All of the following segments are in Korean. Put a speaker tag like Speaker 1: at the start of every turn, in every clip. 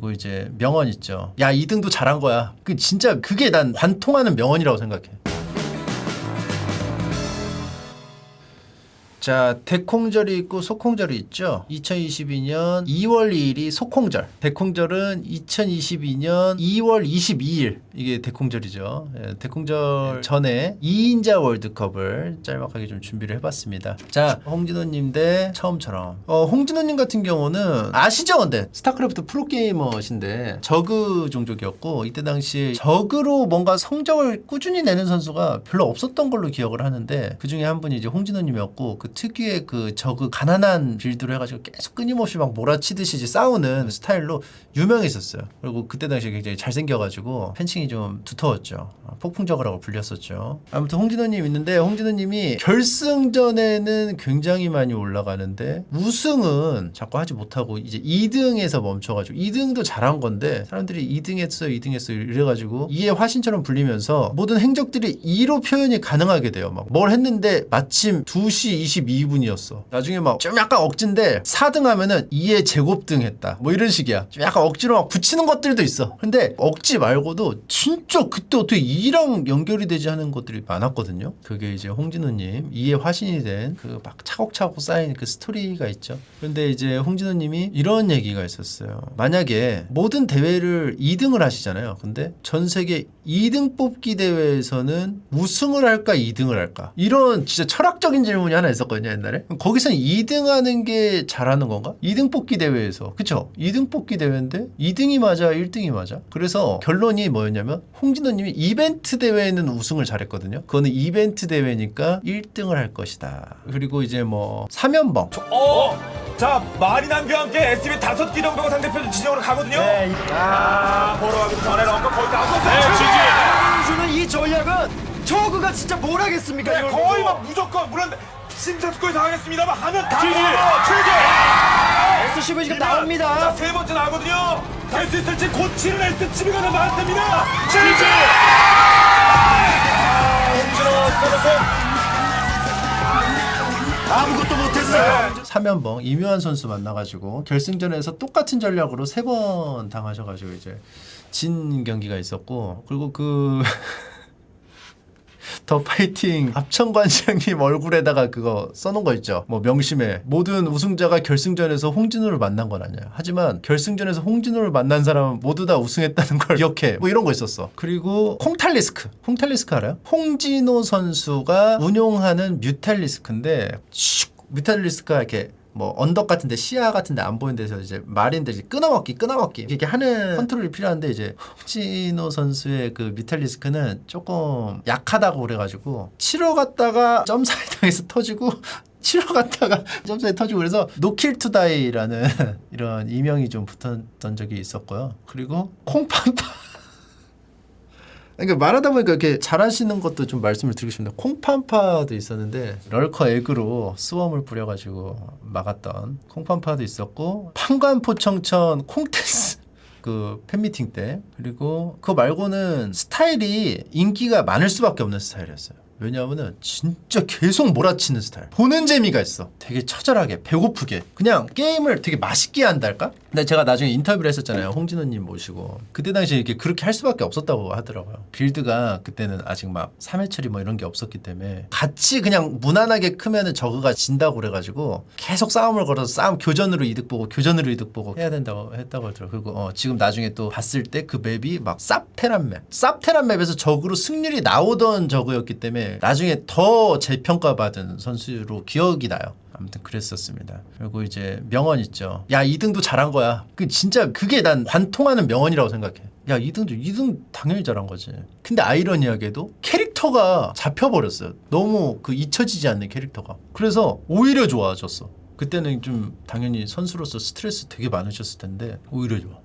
Speaker 1: 그리고 이제 명언 있죠. 야 2등도 잘한 거야. 그 진짜 그게 난 관통하는 명언이라고 생각해. 자, 대콩절이 있고 소콩절이 있죠. 2022년 2월 2일이 소콩절, 대콩절은 2022년 2월 22일 이게 대콩절이죠. 예, 대콩절 전에 2인자 월드컵을 짤막하게 좀 준비를 해봤습니다. 자, 홍진호님 대 처음처럼. 홍진호님 같은 경우는 아시죠? 근데 스타크래프트 프로게이머신데 저그 종족이었고 이때 당시 저그로 뭔가 성적을 꾸준히 내는 선수가 별로 없었던 걸로 기억을 하는데 그 중에 한 분이 이제 홍진호님이었고 그 특유의 그 저그 가난한 빌드로 해가지고 계속 끊임없이 막 몰아치듯이 이제 싸우는 스타일로 유명했었어요. 그리고 그때 당시에 굉장히 잘생겨가지고 팬층이 좀 두터웠죠. 폭풍저그라고 불렸었죠. 아무튼 홍진호님 있는데 홍진호님이 결승전에는 굉장히 많이 올라가는데 우승은 자꾸 하지 못하고 이제 2등에서 멈춰가지고 2등도 잘한 건데 사람들이 2등 했어요 2등 했어요 이래가지고 2의 화신처럼 불리면서 모든 행적들이 2로 표현이 가능하게 돼요. 막 뭘 했는데 마침 2시 22분이었어. 나중에 막 좀 약간 억진데 4등 하면은 2의 제곱등 했다. 뭐 이런 식이야. 좀 약간 억지로 막 붙이는 것들도 있어. 근데 억지 말고도 진짜 그때 어떻게 2랑 연결이 되지 하는 것들이 많았거든요. 그게 이제 홍진호님 2의 화신이 된 그 막 차곡차곡 쌓인 그 스토리가 있죠. 그런데 이제 홍진호님이 이런 얘기가 있었어요. 만약에 모든 대회를 2등을 하시잖아요. 근데 전 세계 2등 뽑기 대회에서는 우승을 할까 2등을 할까? 이런 진짜 철학적인 질문이 하나 있었거든요 옛날에. 거기서는 2등 하는 게 잘하는 건가? 2등 뽑기 대회에서 그쵸? 2등 뽑기 대회인데 2등이 맞아 1등이 맞아? 그래서 결론이 뭐였냐면 홍진호님이 이벤트 대회에는 우승을 잘했거든요. 그거는 이벤트 대회니까 1등을 할 것이다. 그리고 이제 뭐 3연봉
Speaker 2: 자, 마리남과 함께 SB 5개 정도가 상대편 진영으로 가거든요.
Speaker 3: 네,
Speaker 2: 보러 가기 전에 런커 거의 다 왔었어요.
Speaker 3: 네, 주는 이 전략은 저그가 진짜 뭘 하겠습니까?
Speaker 2: 네,
Speaker 3: 이걸
Speaker 2: 거의
Speaker 3: 보고.
Speaker 2: 막 무조건 물론 심사숙고에 당하겠습니다만 하면 다
Speaker 3: SCV 지금
Speaker 2: 자,
Speaker 3: 나옵니다.
Speaker 2: 세 번째 나오거든요. 갈 수 있을지 고치는 SCB가 더 나왔답니다.
Speaker 3: 아무것도 못했어요.
Speaker 1: 3연봉 이묘한 선수 만나가지고 결승전에서 똑같은 전략으로 3번 당하셔가지고 이제 진 경기가 있었고 그리고 그 더 파이팅 합천관장님 얼굴에다가 그거 써놓은 거 있죠. 뭐 명심해 모든 우승자가 결승전에서 홍진호를 만난 건 아니야. 하지만 결승전에서 홍진호를 만난 사람은 모두 다 우승했다는 걸 기억해. 뭐 이런 거 있었어. 그리고 홍탈리스크 알아요? 홍진호 선수가 운용하는 뮤탈리스크인데 뮤탈리스크가 이렇게 뭐 언덕 같은데 시야 같은데 안 보이는 데서 이제 마린들 끊어먹기 이렇게 하는 컨트롤이 필요한데 이제 홍진호 선수의 그 뮤탈리스크는 조금 약하다고 그래가지고 치러 갔다가 점사이당에서 터지고 치러 갔다가 점사에 터지고 그래서 노킬 투다이라는 이런 이명이 좀 붙었던 적이 있었고요. 그리고 콩판파 그러니까 말하다 보니까 이렇게 잘하시는 것도 좀 말씀을 드리고 싶습니다. 콩판파도 있었는데 럴커 에그로 스웜을 뿌려가지고 막았던 콩판파도 있었고 판관포청천 콩테스 그 팬미팅 때 그리고 그거 말고는 스타일이 인기가 많을 수밖에 없는 스타일이었어요. 왜냐하면은 진짜 계속 몰아치는 스타일. 보는 재미가 있어. 되게 처절하게 배고프게 그냥 게임을 되게 맛있게 한달까? 근데 제가 나중에 인터뷰를 했었잖아요. 홍진호님 모시고 그때 당시에 이렇게 그렇게 할 수밖에 없었다고 하더라고요. 빌드가 그때는 아직 막 3회 처리 뭐 이런 게 없었기 때문에 같이 그냥 무난하게 크면은 저그가 진다고 그래가지고 계속 싸움을 걸어서 싸움 교전으로 이득 보고 해야 된다고 했다고 하더라고요. 그리고 지금 나중에 또 봤을 때 그 맵이 막 쌉테란 맵에서 저그로 승률이 나오던 저그였기 때문에 나중에 더 재평가받은 선수로 기억이 나요. 아무튼 그랬었습니다. 그리고 이제 명언 있죠. 야 2등도 잘한 거야. 그 진짜 그게 난 관통하는 명언이라고 생각해. 야 2등 당연히 잘한 거지. 근데 아이러니하게도 캐릭터가 잡혀버렸어요. 너무 그 잊혀지지 않는 캐릭터가. 그래서 오히려 좋아졌어. 그때는 좀 당연히 선수로서 스트레스 되게 많으셨을 텐데 오히려 좋아.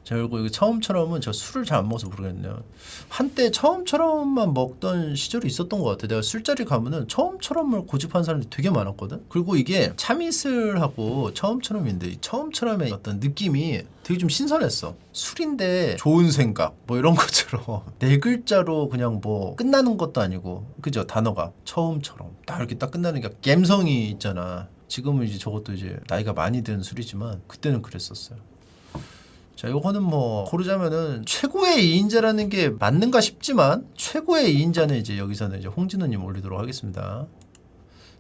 Speaker 1: 자, 그리고 이거 처음처럼은 저 술을 잘 안 먹어서 모르겠네요. 한때 처음처럼만 먹던 시절이 있었던 것 같아. 내가 술자리 가면은 처음처럼을 고집하는 사람들이 되게 많았거든. 그리고 이게 참이슬하고 처음처럼인데 이 처음처럼의 어떤 느낌이 되게 좀 신선했어. 술인데 좋은 생각 뭐 이런 것처럼 네 글자로 그냥 뭐 끝나는 것도 아니고 그죠? 단어가 처음처럼 딱 이렇게 딱 끝나는 게 감성이 있잖아. 지금은 이제 저것도 이제 나이가 많이 든 술이지만 그때는 그랬었어요. 자, 요거는 뭐 고르자면은 최고의 2인자라는 게 맞는가 싶지만 최고의 2인자는 이제 여기서는 이제 홍진호님 올리도록 하겠습니다.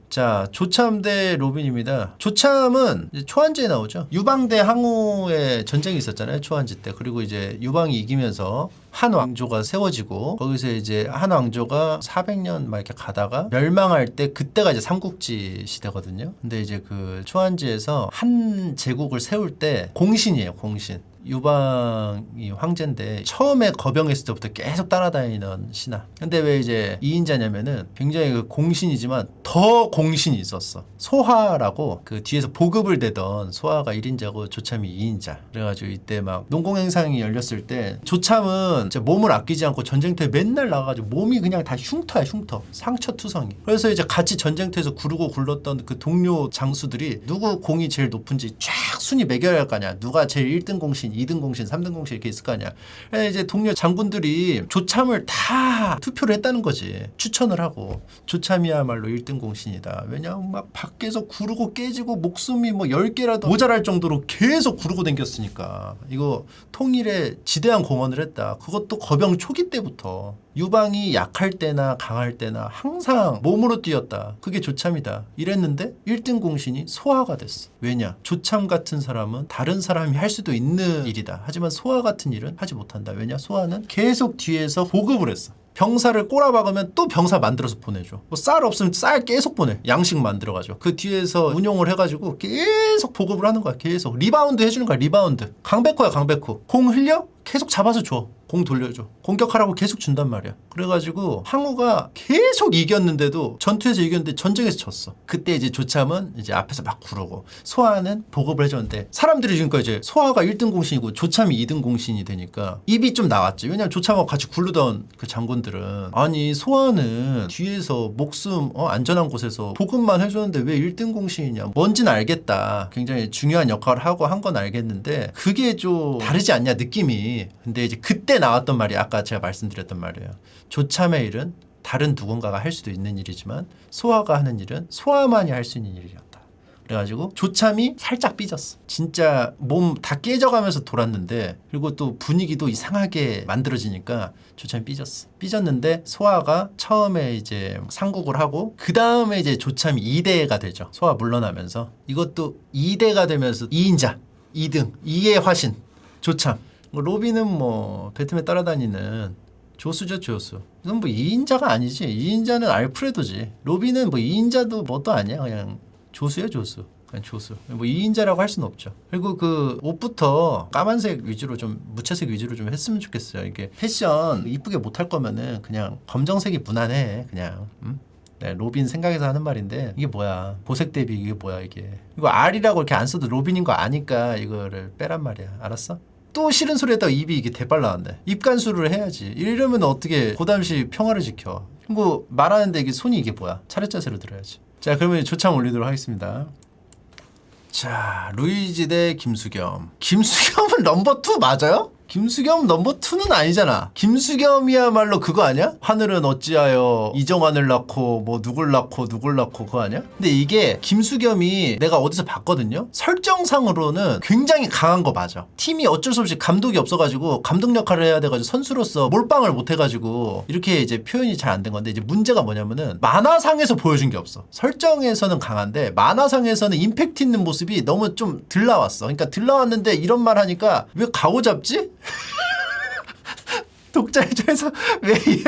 Speaker 1: 자, 조참 대 로빈입니다. 조참은 이제 초안지에 나오죠. 유방 대 항우의 전쟁이 있었잖아요. 초안지 때. 그리고 이제 유방이 이기면서 한 왕조가 세워지고 거기서 이제 한 왕조가 400년 막 이렇게 가다가 멸망할 때 그때가 이제 삼국지 시대거든요. 근데 이제 그 초안지에서 한 제국을 세울 때 공신이에요. 공신. 유방이 황제인데 처음에 거병했을 때부터 계속 따라다니는 신하. 근데 왜 이제 2인자냐면은 굉장히 그 공신이지만 더 공신이 있었어. 소하라고 그 뒤에서 보급을 대던 소하가 1인자고 조참이 2인자. 그래가지고 이때 막 농공행상이 열렸을 때 조참은 진짜 몸을 아끼지 않고 전쟁터에 맨날 나가가지고 몸이 그냥 다 흉터야 흉터. 상처투성이. 그래서 이제 같이 전쟁터에서 구르고 굴렀던 그 동료 장수들이 누구 공이 제일 높은지 쫙 순위 매겨야 할 거 아니야. 누가 제일 1등 공신 2등 공신, 3등 공신 이렇게 있을 거 아니야. 이제 동료 장군들이 조참을 다 투표를 했다는 거지. 추천을 하고 조참이야말로 1등 공신이다. 왜냐하면 막 밖에서 구르고 깨지고 목숨이 뭐 10개라도 모자랄 정도로 계속 구르고 댕겼으니까 이거 통일에 지대한 공헌을 했다. 그것도 거병 초기 때부터. 유방이 약할 때나 강할 때나 항상 몸으로 뛰었다. 그게 조참이다. 이랬는데 1등 공신이 소하가 됐어. 왜냐? 조참 같은 사람은 다른 사람이 할 수도 있는 일이다. 하지만 소하 같은 일은 하지 못한다. 왜냐? 소하는 계속 뒤에서 보급을 했어. 병사를 꼬라박으면 또 병사 만들어서 보내줘. 뭐 쌀 없으면 쌀 계속 보내. 양식 만들어가지고. 그 뒤에서 운용을 해가지고 계속 보급을 하는 거야. 계속. 리바운드 해주는 거야. 리바운드. 강백호야 강백호. 공 흘려? 계속 잡아서 줘. 공 돌려줘. 공격하라고 계속 준단 말이야. 그래가지고 항우가 계속 이겼는데도 전투에서 이겼는데 전쟁에서 졌어. 그때 이제 조참은 이제 앞에서 막 구르고 소하는 보급을 해줬는데 사람들이 지금까지 이제 소하가 1등 공신이고 조참이 2등 공신이 되니까 입이 좀 나왔지. 왜냐면 조참하고 같이 굴르던 그 장군들은 아니 소하는 뒤에서 목숨 안전한 곳에서 보급만 해줬는데 왜 1등 공신이냐. 뭔지는 알겠다. 굉장히 중요한 역할을 하고 한 건 알겠는데 그게 좀 다르지 않냐 느낌이. 근데 이제 그때 나왔던 말이 아까 제가 말씀드렸던 말이에요. 조참의 일은 다른 누군가가 할 수도 있는 일이지만 소하가 하는 일은 소하만이 할 수 있는 일이었다. 그래가지고 조참이 살짝 삐졌어. 진짜 몸 다 깨져가면서 돌았는데 그리고 또 분위기도 이상하게 만들어지니까 조참이 삐졌어. 삐졌는데 소하가 처음에 이제 상국을 하고 그 다음에 이제 조참이 2대가 되죠. 소하 물러나면서 이것도 2대가 되면서 2인자 2등 2의 화신 조참. 로빈은 뭐 배트맨 따라다니는 조수죠 조수. 이건 뭐 2인자가 아니지. 2인자는 알프레도지. 로빈은 뭐 2인자도 뭣도 아니야. 그냥 조수야 조수. 그냥 조수. 뭐 2인자라고 할 수는 없죠. 그리고 그 옷부터 까만색 위주로 좀 무채색 위주로 좀 했으면 좋겠어요. 이게 패션 이쁘게 못할 거면은 그냥 검정색이 무난해. 그냥 네, 로빈 생각해서 하는 말인데 이게 뭐야. 보색 대비 이게 뭐야 이게. 이거 R이라고 이렇게 안 써도 로빈인 거 아니까 이거를 빼란 말이야. 알았어? 또 싫은 소리 했다가 입이 이게 대빨 나왔네. 입간수를 해야지. 이러면 어떻게 고담시 평화를 지켜. 뭐 말하는데 이게 손이 이게 뭐야. 차렷 자세로 들어야지. 자 그러면 조참 올리도록 하겠습니다. 자 루이지 대 김수겸. 김수겸은 넘버 2 맞아요? 김수겸 넘버 2는 아니잖아. 김수겸이야말로 그거 아니야? 하늘은 어찌하여 이정환을 낳고 뭐 누굴 낳고 그거 아니야? 근데 이게 김수겸이 내가 어디서 봤거든요. 설정상으로는 굉장히 강한 거 맞아. 팀이 어쩔 수 없이 감독이 없어가지고 감독 역할을 해야 돼가지고 선수로서 몰빵을 못해가지고 이렇게 이제 표현이 잘 안 된 건데 이제 문제가 뭐냐면은 만화상에서 보여준 게 없어. 설정에서는 강한데 만화상에서는 임팩트 있는 모습이 너무 좀 덜 나왔어. 그러니까 덜 나왔는데 이런 말 하니까 왜 가오 잡지? 독자 입장에서 왜 얘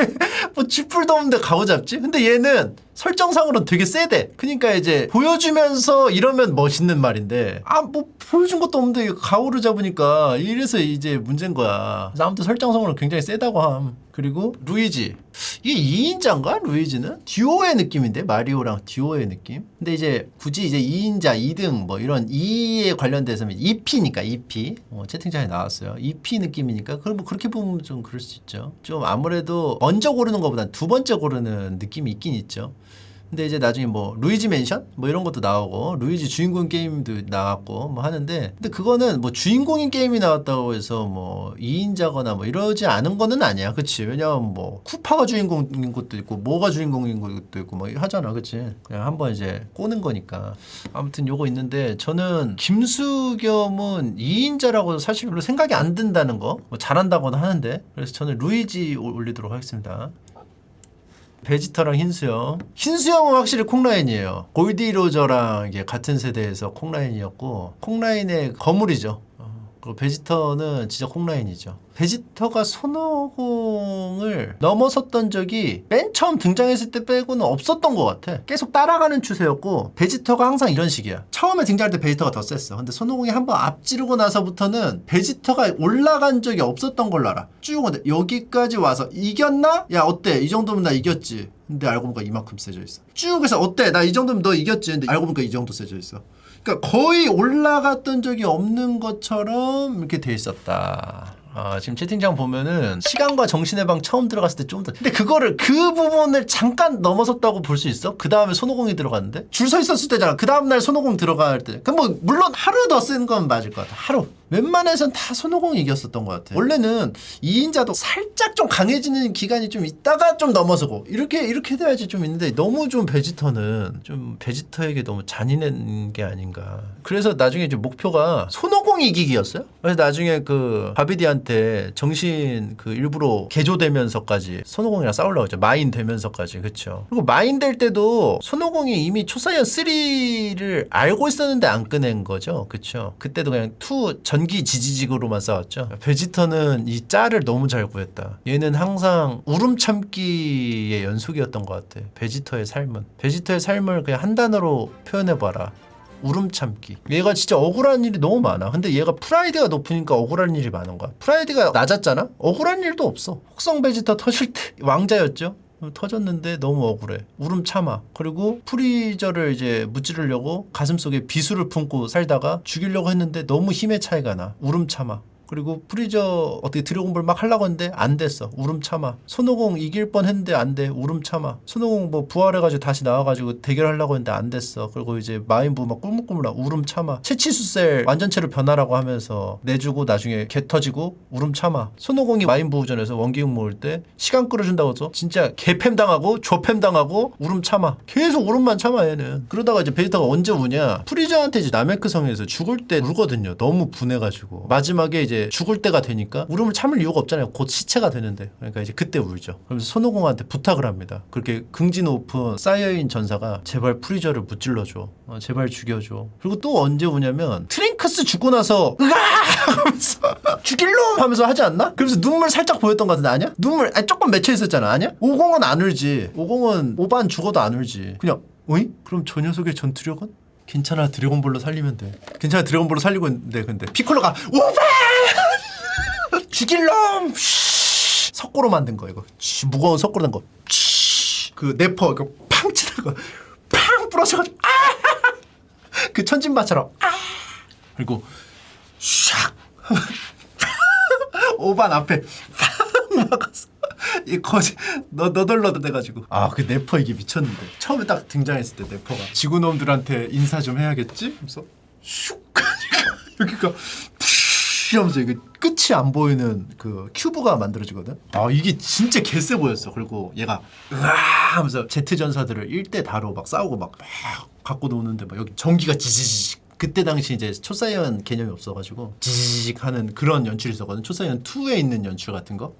Speaker 1: 뭐 쥐뿔도 없는데 가오 잡지? 근데 얘는 설정상으로는 되게 세대. 그러니까 이제 보여주면서 이러면 멋있는 말인데 뭐 보여준 것도 없는데 가오를 잡으니까 이래서 이제 문제인 거야. 그래서 아무튼 설정상으로는 굉장히 세다고 함. 그리고 루이지. 이게 2인자인가? 루이지는? 듀오의 느낌인데? 마리오랑 듀오의 느낌? 근데 이제 굳이 이제 2인자, 2등 뭐 이런 2에 관련돼서는 2P니까 2P. 채팅창에 나왔어요. 2P 느낌이니까 그럼 뭐 그렇게 보면 좀 그럴 수 있죠. 좀 아무래도 먼저 고르는 것보단 두 번째 고르는 느낌이 있긴 있죠. 근데 이제 나중에 뭐 루이지 맨션 뭐 이런 것도 나오고 루이지 주인공 게임도 나왔고 뭐 하는데 근데 그거는 뭐 주인공인 게임이 나왔다고 해서 뭐 2인자거나 뭐 이러지 않은 거는 아니야. 그치? 왜냐면 뭐 쿠파가 주인공인 것도 있고 뭐가 주인공인 것도 있고 뭐 하잖아. 그치? 그냥 한번 이제 꼬는 거니까. 아무튼 요거 있는데 저는 김수겸은 2인자라고 사실 별로 생각이 안 든다는 거 뭐 잘한다고는 하는데 그래서 저는 루이지 올리도록 하겠습니다. 베지터랑 흰수염은 확실히 콩라인이에요. 골디로저랑 이게 같은 세대에서 콩라인이었고 콩라인의 거물이죠. 그리고 베지터는 진짜 콩라인이죠. 베지터가 손오공을 넘어섰던 적이 맨 처음 등장했을 때 빼고는 없었던 것 같아. 계속 따라가는 추세였고 베지터가 항상 이런 식이야. 처음에 등장할 때 베지터가 더 셌어. 근데 손오공이 한번 앞지르고 나서부터는 베지터가 올라간 적이 없었던 걸로 알아. 쭉 근데 여기까지 와서 이겼나? 야 어때? 이 정도면 나 이겼지. 근데 알고 보니까 이만큼 세져 있어. 쭉 해서 어때? 나 이 정도면 너 이겼지. 근데 알고 보니까 이 정도 세져 있어. 그러니까 거의 올라갔던 적이 없는 것처럼 이렇게 돼 있었다. 지금 채팅창 보면은 시간과 정신의 방 처음 들어갔을 때 좀 더 근데 그거를 그 부분을 잠깐 넘어섰다고 볼 수 있어? 그 다음에 손오공이 들어갔는데 줄 서 있었을 때잖아. 그 다음날 손오공 들어갈 때 그럼 뭐 물론 하루 더 쓴 건 맞을 것 같아. 하루 웬만해선 다 손오공이 이겼었던 것 같아. 원래는 2인자도 살짝 좀 강해지는 기간이 좀 있다가 좀 넘어서고 이렇게 돼야지 좀 있는데 너무 좀 베지터는 좀 베지터에게 너무 잔인한 게 아닌가. 그래서 나중에 이제 목표가 손오공이 이기기였어요. 그래서 나중에 그 바비디한테 정신 그 일부러 개조되면서까지 손오공이랑 싸우려고 했죠. 마인 되면서까지. 그쵸. 그리고 마인 될 때도 손오공이 이미 초사이언 3를 알고 있었는데 안 꺼낸 거죠. 그쵸. 그때도 그냥 2 전기 지지직으로만 싸웠죠. 베지터는 이 짤을 너무 잘 구했다. 얘는 항상 울음 참기의 연속이었던 것 같아. 베지터의 삶을 그냥 한 단어로 표현해봐라. 울음 참기. 얘가 진짜 억울한 일이 너무 많아. 근데 얘가 프라이드가 높으니까 억울한 일이 많은 거야. 프라이드가 낮았잖아? 억울한 일도 없어. 혹성 베지터 터질 때 왕자였죠? 터졌는데 너무 억울해. 울음 참아. 그리고 프리저를 이제 무찌르려고 가슴속에 비수를 품고 살다가 죽이려고 했는데 너무 힘의 차이가 나. 울음 참아. 그리고 프리저 어떻게 드래곤볼 막 하려고 했는데 안 됐어. 울음 참아. 손오공 이길 뻔 했는데 안 돼. 울음 참아. 손오공 뭐 부활해가지고 다시 나와가지고 대결하려고 했는데 안 됐어. 그리고 이제 마인부 막 꾸물꾸물나 울음 참아. 채치수셀 완전체로 변하라고 하면서 내주고 나중에 개 터지고 울음 참아. 손오공이 마인부전에서 원기웅 모을 때 시간 끌어준다고 해서 진짜 개팸 당하고 조팸 당하고 울음 참아. 계속 울음만 참아 얘는. 그러다가 이제 베지터가 언제 우냐? 프리저한테 이제 나메크 성에서 죽을 때 울거든요. 너무 분해가지고. 마지막에 이제 죽을 때가 되니까 울음을 참을 이유가 없잖아요. 곧 시체가 되는데. 그러니까 이제 그때 울죠. 그래서 손오공한테 부탁을 합니다. 그렇게 긍지 높은 사이어인 전사가 제발 프리저를 무찔러줘. 제발 죽여줘. 그리고 또 언제 우냐면 트랭크스 죽고 나서 으아! 하면서 죽일 놈! 하면서 하지 않나? 그래서 눈물 살짝 보였던 것 같은데 아니야? 눈물 조금 맺혀 있었잖아. 아니야? 50은 안 울지. 50은 오반 죽어도 안 울지. 그냥 어이? 그럼 저 녀석의 전투력은? 괜찮아 드래곤볼로 살리면 돼. 괜찮아 드래곤볼로 살리고 있는데 근데 피콜로가 오바! 죽일 놈! 석고로 만든 거 이거. 무거운 석고로 된 거. 그 네퍼 이거 팡 치는 거. 팡 부러져가지고 그 천진마처럼 그리고 샥 오반 앞에 팡 막았어. 이 거지 너덜너덜 돼가지고 그 네퍼 이게 미쳤는데 처음에 딱 등장했을 때 네퍼가 지구놈들한테 인사 좀 해야겠지? 그래서 슉 여기가 하면서 이게 끝이 안 보이는 그 큐브가 만들어지거든. 이게 진짜 개쎄 보였어. 그리고 얘가 으아 하면서 제트 전사들을 1대 다로 막 싸우고 막 갖고 노는데 막 여기 전기가 지지직. 그때 당시 이제 초사이언 개념이 없어가지고 지지직 하는 그런 연출이 있었거든. 초사이언 2에 있는 연출 같은 거.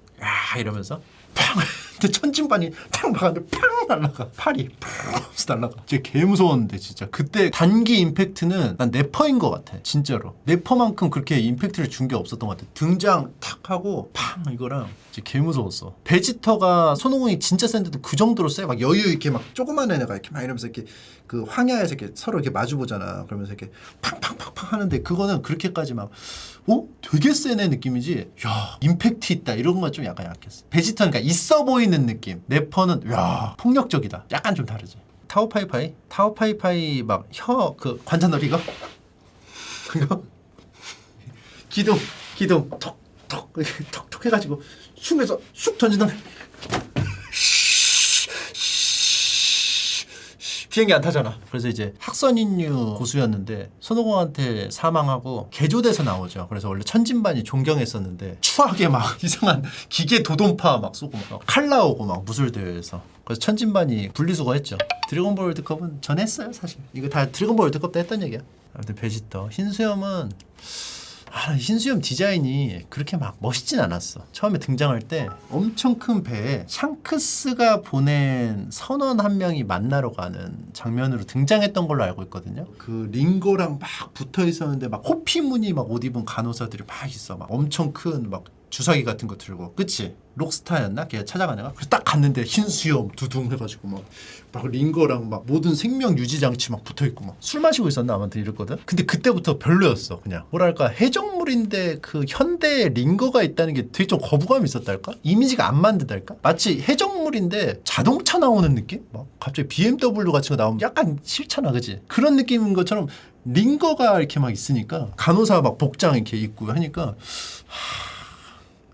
Speaker 1: 이러면서 팡! 근데 천진반이 팡 막았는데 팡 날라가. 팔이 팡 하면서 날라가. 진짜 개무서웠는데 진짜. 그때 단기 임팩트는 난 네퍼인 것 같아. 진짜로. 네퍼만큼 그렇게 임팩트를 준 게 없었던 것 같아. 등장 탁 하고 팡 이거랑 진짜 개무서웠어. 베지터가 손오공이 진짜 센데도 그 정도로 세. 막 여유 있게 막 조그만 애가 이렇게 막 이러면서 이렇게 그 황야에서 이렇게 서로 이렇게 마주 보잖아. 그러면서 이렇게 팡팡팡팡 하는데 그거는 그렇게까지 막 되게 센 애 느낌이지. 야 임팩트 있다 이런 건 좀 약간 약했어. 베지터는 그러니까 있어 보이는 느낌. 네퍼는 야 폭력적이다. 약간 좀 다르지. 타오파이파이 막 혀 그 관자놀이 이거 그거 기둥 톡 해가지고 슉해서 슉 던진 다음에 비행기 안 타잖아. 그래서 이제 학선인류 고수였는데 손오공한테 사망하고 개조돼서 나오죠. 그래서 원래 천진반이 존경했었는데 추하게 막 이상한 기계 도돈파 막 쏘고 막 칼 나오고 막 무술대회에서. 그래서 천진반이 분리수거했죠. 드래곤볼 월드컵은 전 했어요 사실. 이거 다 드래곤볼 월드컵 때 했던 얘기야. 아무튼 베지터. 흰수염은 흰수염 디자인이 그렇게 막 멋있진 않았어. 처음에 등장할 때 엄청 큰 배에 샹크스가 보낸 선원 한 명이 만나러 가는 장면으로 등장했던 걸로 알고 있거든요. 그 링거랑 막 붙어 있었는데 막 호피무늬 막 옷 입은 간호사들이 막 있어. 막 엄청 큰 막 주사기 같은 거 들고. 그치? 록스타였나? 걔가 찾아가냐가? 그래서 딱 갔는데 흰수염 두둥 해가지고 막 링거랑 막 모든 생명 유지 장치 막 붙어있고 막 술 마시고 있었나? 아무튼 이랬거든? 근데 그때부터 별로였어. 그냥 뭐랄까 해적물인데 그 현대에 링거가 있다는 게 되게 좀 거부감이 있었달까? 이미지가 안 맞는달까? 마치 해적물인데 자동차 나오는 느낌? 막 갑자기 BMW 같은 거 나오면 약간 싫잖아, 그치? 그런 느낌인 것처럼 링거가 이렇게 막 있으니까 간호사 막 복장 이렇게 입고 하니까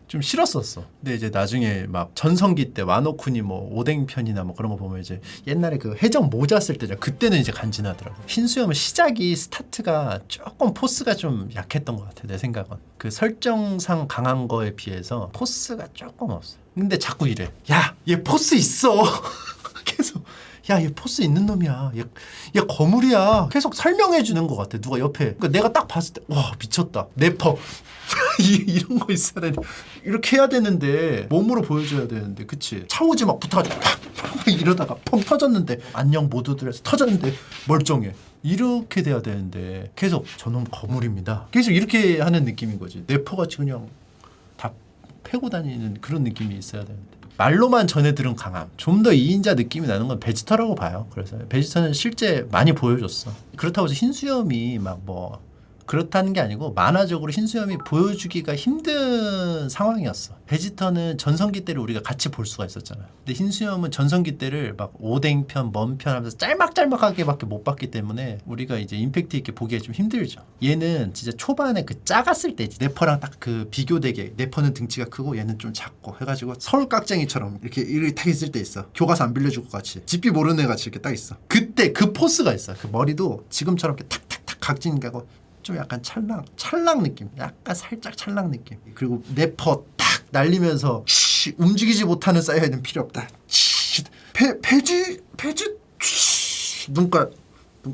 Speaker 1: 좀 싫었었어. 근데 이제 나중에 막 전성기 때 와노쿠니 뭐 오뎅편이나 뭐 그런 거 보면 이제 옛날에 그 해적 모자 쓸 때잖아. 그때는 이제 간지나더라고. 흰수염은 시작이 스타트가 조금 포스가 좀 약했던 것 같아. 내 생각은. 그 설정상 강한 거에 비해서 포스가 조금 없어. 근데 자꾸 이래. 야, 얘 포스 있어. 계속. 야, 얘 포스 있는 놈이야. 얘 거물이야. 계속 설명해 주는 것 같아. 누가 옆에. 그러니까 내가 딱 봤을 때 와 미쳤다. 래퍼. 이런 거 있어야 되는데 이렇게 해야 되는데 몸으로 보여줘야 되는데 그치? 차오지 막 붙어가지고 팍 이러다가 펑 터졌는데 안녕 모두들 해서 터졌는데 멀쩡해. 이렇게 돼야 되는데 계속 저놈 거물입니다. 계속 이렇게 하는 느낌인 거지. 래퍼같이 그냥 다 패고 다니는 그런 느낌이 있어야 되는데 말로만 전해 들은 강함. 좀 더 2인자 느낌이 나는 건 베지터라고 봐요. 그래서 베지터는 실제 많이 보여줬어. 그렇다고 해서 흰수염이 막 뭐 그렇다는 게 아니고 만화적으로 흰수염이 보여주기가 힘든 상황이었어. 베지터는 전성기 때를 우리가 같이 볼 수가 있었잖아. 근데 흰수염은 전성기 때를 막 오뎅편, 먼편 하면서 짤막짤막하게밖에 못 봤기 때문에 우리가 이제 임팩트 있게 보기가 좀 힘들죠. 얘는 진짜 초반에 그 작았을 때지. 네퍼랑 딱 그 비교되게 네퍼는 등치가 크고 얘는 좀 작고 해가지고 서울 깍쟁이처럼 이렇게 딱 있을 때 있어. 교과서 안 빌려주고 같이 집비 모르는 애 같이 이렇게 딱 있어. 그때 그 포스가 있어. 그 머리도 지금처럼 이렇게 탁탁탁 각진 가고 좀 약간 찰랑 느낌. 약간 살짝 찰랑 느낌. 그리고 래퍼 탁 날리면서 움직이지 못하는 사이어는 필요 없다. 페지 눈깔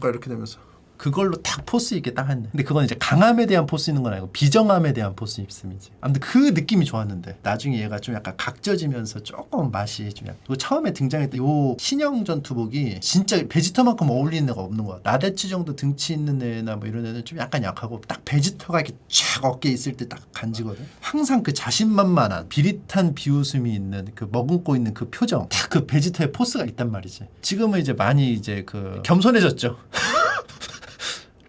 Speaker 1: 이렇게 되면서 그걸로 딱 포스 있게 딱 했네. 근데 그건 이제 강함에 대한 포스 있는 건 아니고 비정함에 대한 포스 있음이지. 아무튼 그 느낌이 좋았는데 나중에 얘가 좀 약간 각져지면서 조금 맛이 좀 약간 처음에 등장했던 요 신형 전투복이 진짜 베지터만큼 어울리는 애가 없는 거야. 나데츠 정도 등치 있는 애나 뭐 이런 애는 좀 약간 약하고 딱 베지터가 이렇게 쫙 어깨에 있을 때 딱 간지거든. 항상 그 자신만만한 비릿한 비웃음이 있는 그 머금고 있는 그 표정 딱 그 베지터의 포스가 있단 말이지. 지금은 이제 많이 이제 그 겸손해졌죠.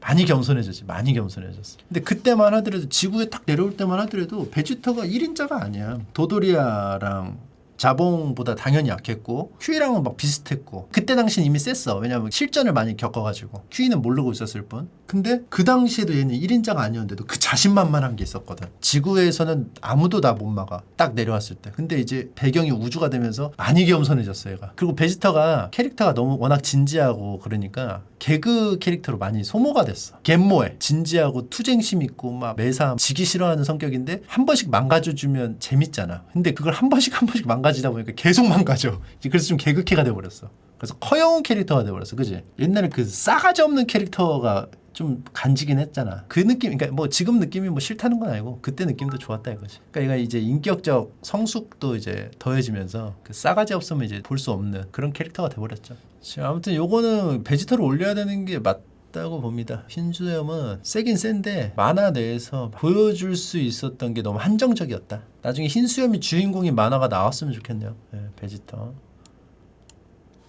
Speaker 1: 많이 겸손해졌지. 근데 그때만 하더라도 지구에 딱 내려올 때만 하더라도 베지터가 1인자가 아니야. 도도리아랑 자봉보다 당연히 약했고 큐이랑은 막 비슷했고 그때 당시는 이미 셌어. 왜냐면 실전을 많이 겪어가지고 큐이는 모르고 있었을 뿐. 근데 그 당시에도 얘는 1인자가 아니었는데도 그 자신만만한 게 있었거든. 지구에서는 아무도 나 못 막아. 딱 내려왔을 때. 근데 이제 배경이 우주가 되면서 많이 겸손해졌어 얘가. 그리고 베지터가 캐릭터가 너무 워낙 진지하고 그러니까 개그 캐릭터로 많이 소모가 됐어. 갯모에 진지하고 투쟁심 있고 막 매사함 지기 싫어하는 성격인데 한 번씩 망가져주면 재밌잖아. 근데 그걸 한 번씩 망가지다 보니까 계속 망가져. 그래서 좀 개그캐가 돼버렸어. 그래서 커여운 캐릭터가 돼버렸어. 그지? 옛날에 그 싸가지 없는 캐릭터가 좀 간지긴 했잖아. 그 느낌, 그러니까 뭐 지금 느낌이 뭐 싫다는 건 아니고 그때 느낌도 좋았다 이거지. 그러니까 얘가 이제 인격적 성숙도 이제 더해지면서 그 싸가지 없으면 이제 볼 수 없는 그런 캐릭터가 돼버렸죠. 아무튼 요거는 베지터를 올려야 되는 게 맞다고 봅니다. 흰수염은 세긴 센데 만화 내에서 보여줄 수 있었던 게 너무 한정적이었다. 나중에 흰수염이 주인공인 만화가 나왔으면 좋겠네요. 네, 베지터.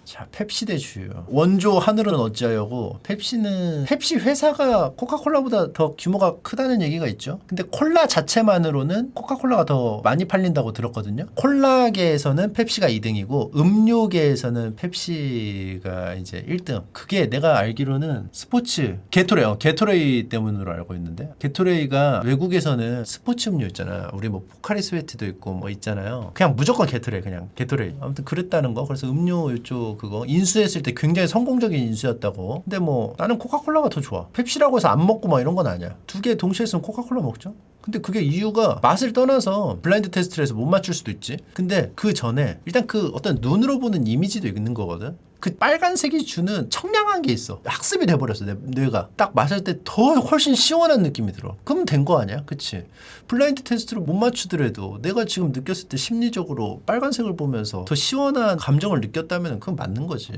Speaker 1: 자, 펩시 대 주유. 원조 하늘은 어찌하여고 펩시는 펩시 회사가 코카콜라보다 더 규모가 크다는 얘기가 있죠. 근데 콜라 자체만으로는 코카콜라가 더 많이 팔린다고 들었거든요. 콜라계에서는 펩시가 2등이고 음료계에서는 펩시가 이제 1등. 그게 내가 알기로는 스포츠 게토레이 때문으로 알고 있는데 게토레이가 외국에서는 스포츠 음료 있잖아. 우리 뭐 포카리 스웨트도 있고 뭐 있잖아요. 그냥 무조건 게토레이. 아무튼 그랬다는 거. 그래서 음료 이쪽 또 그거 인수했을 때 굉장히 성공적인 인수였다고. 근데 뭐 나는 코카콜라가 더 좋아. 펩시라고 해서 안 먹고 막 이런 건 아니야. 두 개 동시에 있으면 코카콜라 먹죠. 근데 그게 이유가 맛을 떠나서 블라인드 테스트를 해서 못 맞출 수도 있지. 근데 그 전에 일단 그 어떤 눈으로 보는 이미지도 있는 거거든. 그 빨간색이 주는 청량한 게 있어. 학습이 돼버렸어. 뇌가 딱 마실 때 더 훨씬 시원한 느낌이 들어. 그러면 된 거 아니야? 그치? 블라인드 테스트를 못 맞추더라도 내가 지금 느꼈을 때 심리적으로 빨간색을 보면서 더 시원한 감정을 느꼈다면 그건 맞는 거지.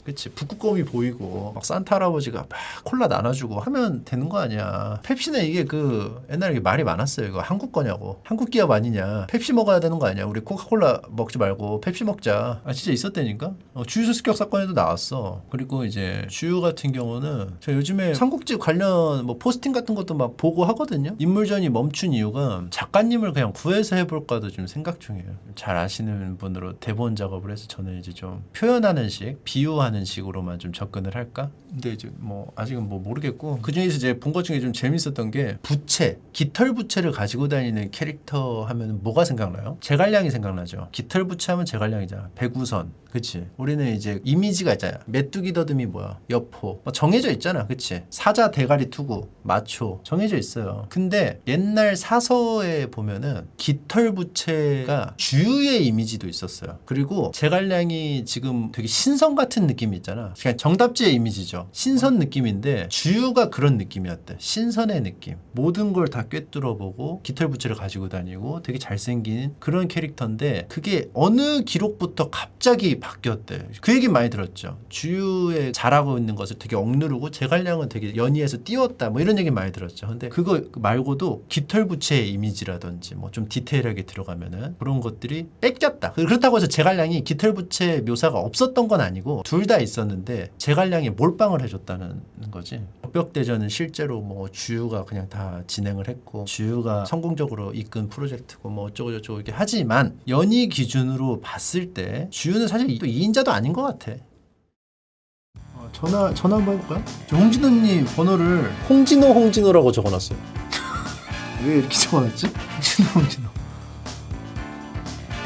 Speaker 1: 그치? 북극곰이 보이고 막 산타 할아버지가 막 콜라 나눠주고 하면 되는 거 아니야. 펩시는 이게 그 옛날에 이게 말이 많았어요. 이거 한국 거냐고. 한국 기업 아니냐. 펩시 먹어야 되는 거 아니야. 우리 코카콜라 먹지 말고 펩시 먹자. 아 진짜 있었다니까. 주유소 습격 사건에도 나왔어. 그리고 이제 주유 같은 경우는 제가 요즘에 삼국지 관련 뭐 포스팅 같은 것도 막 보고 하거든요. 인물전이 멈춘 이유가 작가님을 그냥 구해서 해볼까도 좀 생각 중이에요. 잘 아시는 분으로 대본 작업을 해서 저는 이제 좀 표현하는 식, 비유하는 식으로만 좀 접근을 할까? 근데 이제 뭐 아직은 뭐 모르겠고 그 중에서 이제 본 것 중에 좀 재밌었던 게 부채, 깃털 부채를 가지고 다니는 캐릭터 하면 뭐가 생각나요? 제갈량이 생각나죠. 깃털 부채 하면 제갈량이잖아. 백우선, 그치? 우리는 이제 이미지가 있잖아. 메뚜기 더듬이 뭐야? 여포, 뭐 정해져 있잖아, 그치? 사자 대가리 투구, 마초 정해져 있어요. 근데 옛날 사서에 보면은 깃털 부채가 주유의 이미지도 있었어요. 그리고 제갈량이 지금 되게 신선 같은 느낌이 있잖아. 그냥 정답지의 이미지죠. 신선 느낌인데 주유가 그런 느낌이었대. 신선의 느낌. 모든 걸 다 꿰뚫어보고 깃털 부채를 가지고 다니고 되게 잘생긴 그런 캐릭터인데 그게 어느 기록부터 갑자기 바뀌었대. 그 얘기 많이 들었죠. 주유에 잘하고 있는 것을 되게 억누르고 제갈량은 되게 연희에서 띄웠다. 뭐 이런 얘기 많이 들었죠. 근데 그거 말고도 깃털 부채의 이미지라든지 뭐 좀 디테일하게 들어가면은 그런 것들이 뺏겼다. 그렇다고 해서 제갈량이 깃털 부채 묘사가 없었던 건 아니고 둘 다 있었는데 제갈량이 몰빵을 해줬다는 거지. 벽대전은 실제로 뭐 주유가 그냥 다 진행을 했고 주유가 성공적으로 이끈 프로젝트고 뭐 어쩌고 저쩌고 이렇게 하지만 연희 기준으로 봤을 때 주유는 사실 또 2인자도 아닌 것 같아. 전화 한번 해볼까요? 홍진호님 번호를 홍진호라고 적어놨어요. 왜 이렇게 적어놨지? 홍진호.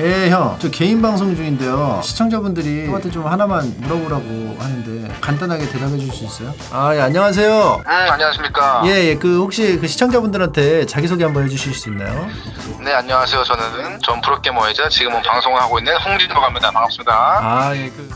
Speaker 1: 예, 형. 저 개인 방송 중인데요. 시청자분들이 형한테 좀 하나만 물어보라고 하는데 간단하게 대답해 줄 수 있어요? 아, 예, 안녕하세요.
Speaker 4: 안녕하십니까.
Speaker 1: 예, 그 혹시 그 시청자분들한테 자기소개 한번 해주실 수 있나요?
Speaker 4: 네, 안녕하세요. 저는 전 프로게머이자 지금은 방송을 하고 있는 홍진호라고 합니다. 반갑습니다.
Speaker 1: 아, 예, 그